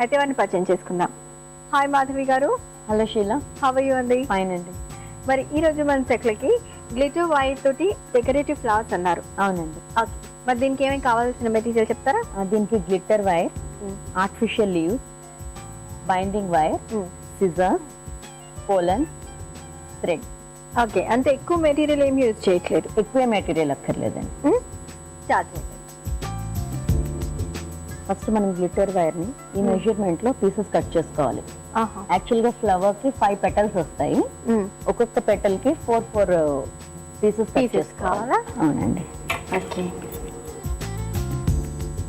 అయితే వాటిని పరిచయం చేసుకుందాం. హాయ్ మాధవి గారు. Hello Sheela. How are you అండి? ఫైన్ అండి. మరి ఈ రోజు మన చెట్లకి గ్లిటర్ వైర్ తోటి డెకరేటివ్ ఫ్లవర్స్ అన్నారు. అవునండి. ఓకే, మరి దీనికి ఏమేమి కావాల్సిన మెటీరియల్ చెప్తారా? దీనికి glitter wire, artificial leaf, binding wire, scissor, pollen, thread. Okay, అంతే, ఎక్కువ మెటీరియల్ ఏమి యూజ్ చేయట్లేదు. ఎక్కువ మెటీరియల్ అక్కర్లేదండి. స్టార్ట్ చేయండి. ఫస్ట్ మనం గ్లిట్టర్ వైర్ ని ఈ మెజర్మెంట్ లో పీసెస్ కట్ చేసుకోవాలి. యాక్చువల్ గా ఫ్లవర్ కి 5 పెటల్స్ వస్తాయి. ఒక్కొక్క పెటల్ కి 4 పీసెస్ కట్ చేసుకోవాలా? అవునండి. ఓకే,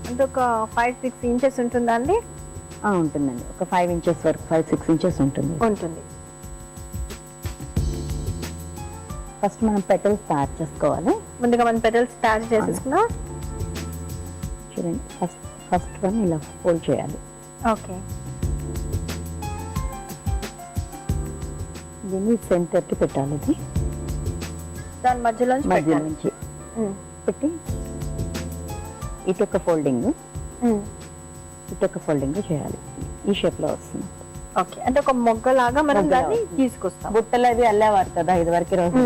అంటే ఒక 5-6 ఇంచెస్ ఉంటుందా అండి? ఉంటుందండి, ఒక 5 ఇంచెస్ వరకు, 5-6 ఇంచెస్ ఉంటుంది. ఫస్ట్ మనం పెటల్స్ తయారు చేసుకోవాలి. ముందుగా మనం పెటల్స్ తయారు చేసేసుకున్నాం. చూడండి, ఫస్ట్ వన్ ఇలా ఫోల్డ్ చేయాలి. ఓకే, దీన్ని సెంటర్ కి పెట్టాలి. ఇది దాని మధ్యలో నుంచి పెట్టి ఇటొక ఫోల్డింగ్ చేయాలి. ఈ షేప్ లో వస్తుంది. ఓకే, అంటే ఒక మొగ్గలాగా మనం దాన్ని తీసుకొస్తాం. బుట్టలు అవి అల్లేవారు కదా ఇది వరకు రోజు,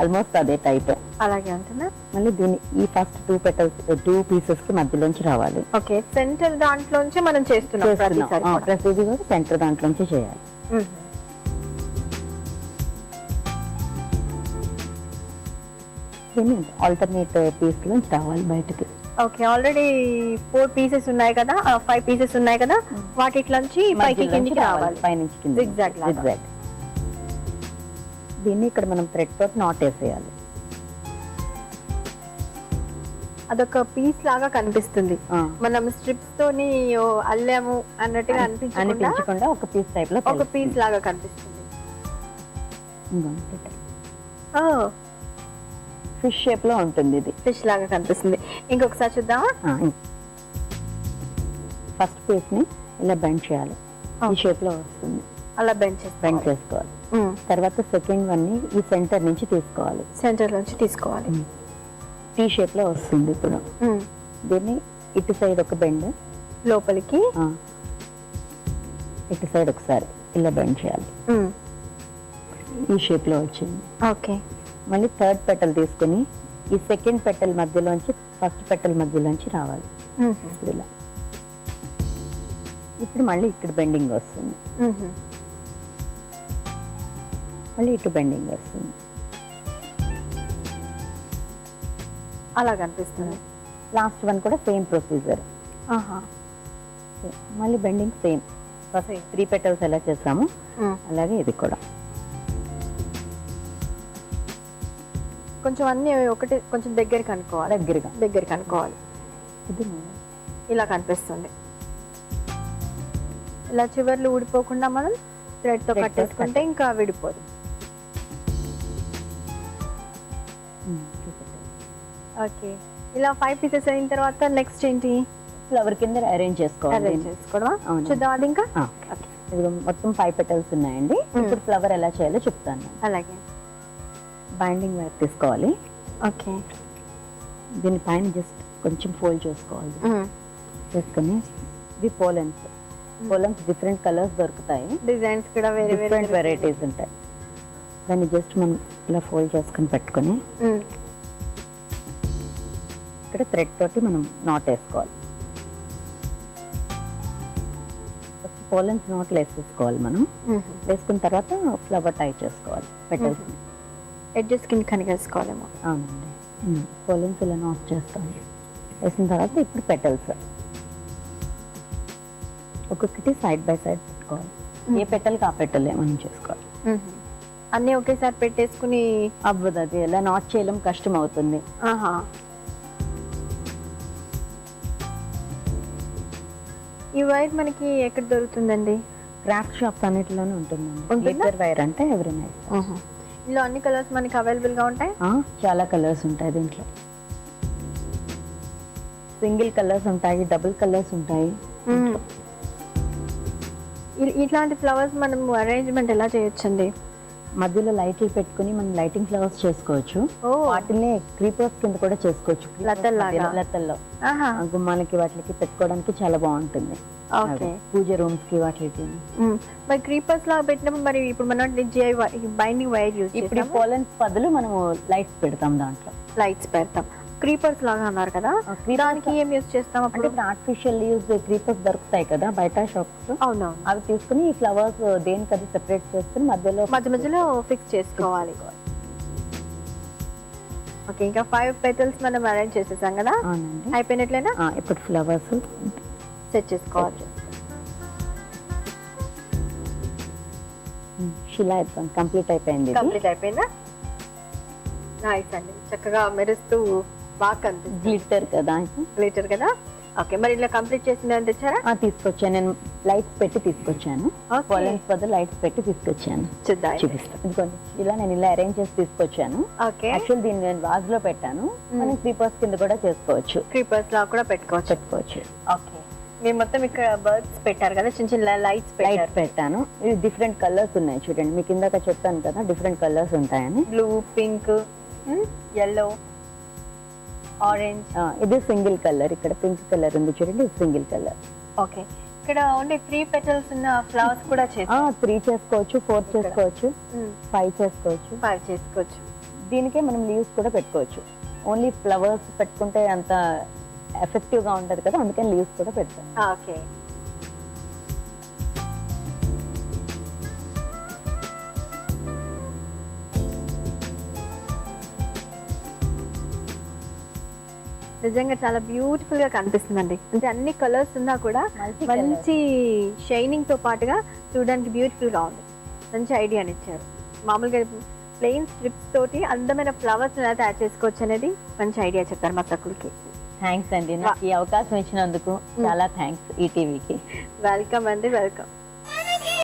ఆల్మోస్ట్ అదే టైప్. అలాగే ఉంటుందా? మళ్ళీ దీన్ని ఈ ఫస్ట్ 2 పీసెస్ కి మధ్యలోంచి రావాలి. ఓకే, సెంటర్ దాంట్లోంచి మనం చేస్తున్నాం. ప్రతిదీ కూడా సెంటర్ దాంట్లోంచి చేయాలి. దీన్ని ఆల్టర్నేట్ పీస్ నుంచి రావాలి బయటకి. ఓకే, ఆల్రెడీ 4 పీసెస్ ఉన్నాయి కదా, 5 పీసెస్ ఉన్నాయి కదా, వాటిలోంచి పైకి కిందికి రావాలి. పైనుంచి కింద జిగ్జాగ్. దీన్ని ఇక్కడ మనం థ్రెడ్ తోటి నాట్ వేసేయాలి. అదొక పీస్ లాగా కనిపిస్తుంది. మనం స్ట్రిప్స్ తోని అల్లాము అన్నట్టుగా అనిపించకుండా ఒక పీస్ టైప్ లో, ఒక పీస్ లాగా కనిపిస్తుంది. ఫిష్ షేప్ లో ఉంటుంది. ఇది ఫిష్ లాగా కనిపిస్తుంది. ఇంకొకసారి చూద్దామా? ఫస్ట్ పీస్ ని ఇలా బెండ్ చేయాలి. ఈ షేప్ లో వస్తుంది. అలా బెండ్ చేసుకోవాలి. తర్వాత సెకండ్ వన్ ని ఈ సెంటర్ నుంచి తీసుకోవాలి. సెంటర్ నుంచి తీసుకోవాలి. టీ షేప్ లో వస్తుంది. ఇప్పుడు దీన్ని ఇటు సైడ్ ఒక బెండ్, లోపలికి ఇటు సైడ్ ఒకసారి ఇలా బెండ్ చేయాలి. ఈ షేప్ లో వచ్చింది. ఓకే, మళ్ళీ థర్డ్ పెటల్ తీసుకుని ఈ సెకండ్ పెటల్ మధ్యలోంచి ఫస్ట్ పెటల్ మధ్యలోంచి రావాలి. ఇలా ఇప్పుడు మళ్ళీ ఇక్కడ బెండింగ్ వస్తుంది. మళ్ళీ ఇటు బెండింగ్ వస్తుంది. అలా కనిపిస్తుంది. లాస్ట్ వన్ కూడా సేమ్ ప్రొసీజర్. మళ్ళీ బెండింగ్ సేమ్. 3 పెటల్స్ ఎలా చేసాము అలాగే ఇది కూడా. కొంచెం అన్ని ఒకటి కొంచెం దగ్గరికి అనుకోవాలి. దగ్గరికి అనుకోవాలి. ఇది ఇలా కనిపిస్తుంది. ఇలా చివర్లు ఊడిపోకుండా మనం థ్రెడ్ తో కట్టేసుకుంటే ఇంకా విడిపోదు. ఓకే, ఇలా 5 పీసెస్ అయిన తర్వాత నెక్స్ట్ ఏంటి? ఫ్లవర్ కింద అరేంజ్ చేసుకోవాలి. చూద్దాం అది. ఇంకా మొత్తం 5 పెటల్స్ ఉన్నాయండి. ఇప్పుడు ఫ్లవర్ ఎలా చేయాలో చెప్తాను. అలాగే, బైండింగ్ వైర్ తీసుకోవాలి. ఓకే, దీని పైన జస్ట్ కొంచెం ఫోల్డ్ చేసుకోవాలి. చేసుకుని ఇది పోలన్స్ డిఫరెంట్ కలర్స్ దొరుకుతాయి. డిజైన్స్ కూడా డిఫరెంట్ వెరైటీస్ ఉంటాయి. దాన్ని జస్ట్ మనం ఇలా ఫోల్డ్ చేసుకుని పెట్టుకుని ఇక్కడ థ్రెడ్ తోటి మనం నాట్ వేసుకోవాలి. పోలన్స్ నాట్లు వేసేసుకోవాలి మనం. వేసుకున్న తర్వాత ఫ్లవర్ టై చేసుకోవాలి. పెటల్స్ ఎడ్జెస్ కింద కనిగేసుకోవాలేమో. అవునండి, పోలన్స్ ఇలా నాట్ చేస్తాం. వేసిన తర్వాత ఇప్పుడు పెటల్స్ ఒక్కొక్కటి సైడ్ బై సైడ్ పెట్టుకోవాలి. ఏ పెటల్కి ఆ పెటల్ మనం చేసుకోవాలి. అన్నీ ఒకేసారి పెట్టేసుకుని అవ్వదు. అది ఎలా నాట్ చేయడం కష్టం అవుతుంది. ఈ వైర్ మనకి ఎక్కడ దొరుకుతుందండి? క్రాఫ్ట్ షాప్స్ అన్నిటిలోనే ఉంటుందండి. గ్లిట్టర్ వైర్ అంటే ఎవరైనా ఇస్తారు. ఇందులో అన్ని కలర్స్ మనకి అవైలబుల్ గా ఉంటాయి. చాలా కలర్స్ ఉంటాయి దీంట్లో. సింగిల్ కలర్స్ ఉంటాయి, డబుల్ కలర్స్ ఉంటాయి. ఇట్లాంటి ఫ్లవర్స్ మనం అరేంజ్మెంట్ ఎలా చేయొచ్చండి? మధ్యలో లైట్లు పెట్టుకుని మనం లైటింగ్ ఫ్లవర్స్ చేసుకోవచ్చు. ఓ. వాటిని క్రీపర్స్ కింద కూడా చేసుకోవచ్చు. లతల్లాగా? లతల్లో ఆహా. గుమ్మాలకి వాటికి పెట్టుకోవడానికి చాలా బాగుంటుంది. ఓకే. పూజ రూమ్స్ కి వాటికి. మరి క్రీపర్స్ లాగా పెట్టినప్పుడు మరి ఇప్పుడు మనం బైండింగ్ వైర్ యూజ్ ఇప్పుడు పోలన్స్ బదులు మనము లైట్స్ పెడతాం, దాంట్లో లైట్స్ పెడతాం. క్రీపర్స్ లాగా అన్నారు కదా, దానికి ఏం యూజ్ చేస్తాం అంటే అప్పుడు? ఇప్పుడు ఆర్టిఫిషియల్ యూజ్ క్రీపర్స్ దొరుకుతాయి కదా బయట షాప్స్. అవునవును. అవి తీసుకుని ఈ ఫ్లవర్స్ దేనికి అది సెపరేట్ చేసుకుని మధ్యలో మధ్యలో ఫిక్స్ చేసుకోవాలి. ఓకే, ఇంకా 5 పెటల్స్ మనం అరేంజ్ చేసేసాం కదా, అవునండి. అయిపోయినట్లేనా? ఇప్పుడు ఫ్లవర్స్ సెట్ చేసుకోవాలి. శిలాయుధం కంప్లీట్ అయిపోయింది. కంప్లీట్ అయిపోయిందా? నైస్ అండి, చక్కగా మెరుస్తూ బాగా కనిపిస్తుంది. గ్లిట్టర్ కదా, గ్లిటర్ కదా. ఓకే, మరి ఇలా కంప్లీట్ చేసింది అని తెచ్చారా? తీసుకొచ్చాను, నేను లైట్స్ పెట్టి తీసుకొచ్చాను. Okay. పోలన్స్ బదులు లైట్స్ పెట్టి తీసుకొచ్చాను. చూద్దాం. చూపిస్తాను. ఇదిగోండి, ఇలా నేను ఇలా అరేంజ్ చేసి తీసుకొచ్చాను. ఓకే, యాక్చువల్ దీన్ని నేను వాజ్ లో పెట్టాను. మనం క్రీపర్స్ కింద కూడా చేసుకోవచ్చు, క్రీపర్స్ లా కూడా పెట్టుకోవచ్చు. ఓకే, మీరు మొత్తం ఇక్కడ బర్డ్స్ పెట్టారు కదా, చిన్న చిన్న లైట్స్ లైట్స్ పెట్టాను. ఇవి డిఫరెంట్ కలర్స్ ఉన్నాయి చూడండి, మీకు ఇందాక చెప్పాను కదా డిఫరెంట్ కలర్స్ ఉంటాయని. Blue, pink, yellow, orange. ఇది సింగిల్ కలర్, ఇక్కడ పింక్ కలర్ ఉంది చూడండి, ఇది సింగిల్ కలర్. ఓకే, ఇక్కడ ఓన్లీ 3 పెటల్స్ ఉన్న ఫ్లవర్స్ కూడా చేస్తాం. 3 చేసుకోవచ్చు, 4 చేసుకోవచ్చు, 5 చేసుకోవచ్చు. 5 చేసుకోవచ్చు. దీనికే మనం లీవ్స్ కూడా పెట్టుకోవచ్చు. ఓన్లీ ఫ్లవర్స్ పెట్టుకుంటే అంత ఎఫెక్టివ్ గా ఉంటది కదా, అందుకని లీవ్స్ కూడా పెడతాం. ఓకే, నిజంగా చాలా బ్యూటిఫుల్ గా కనిపిస్తుందండి. అంటే అన్ని కలర్స్ ఉన్నా కూడా మంచి షైనింగ్ తో పాటుగా చూడడానికి బ్యూటిఫుల్ గా ఉంది. మంచి ఐడియాని ఇచ్చారు. మామూలుగా ప్లెయిన్ స్ట్రిప్స్ తోటి అందమైన ఫ్లవర్స్ ఎలా తయారు చేసుకోవచ్చు అనేది మంచి ఐడియా చెప్పారు మా సకులకి. థ్యాంక్స్ అండి, నాకు ఈ అవకాశం ఇచ్చినందుకు చాలా థ్యాంక్స్ ఈటీవీకి. వెల్కమ్ అండి, వెల్కమ్.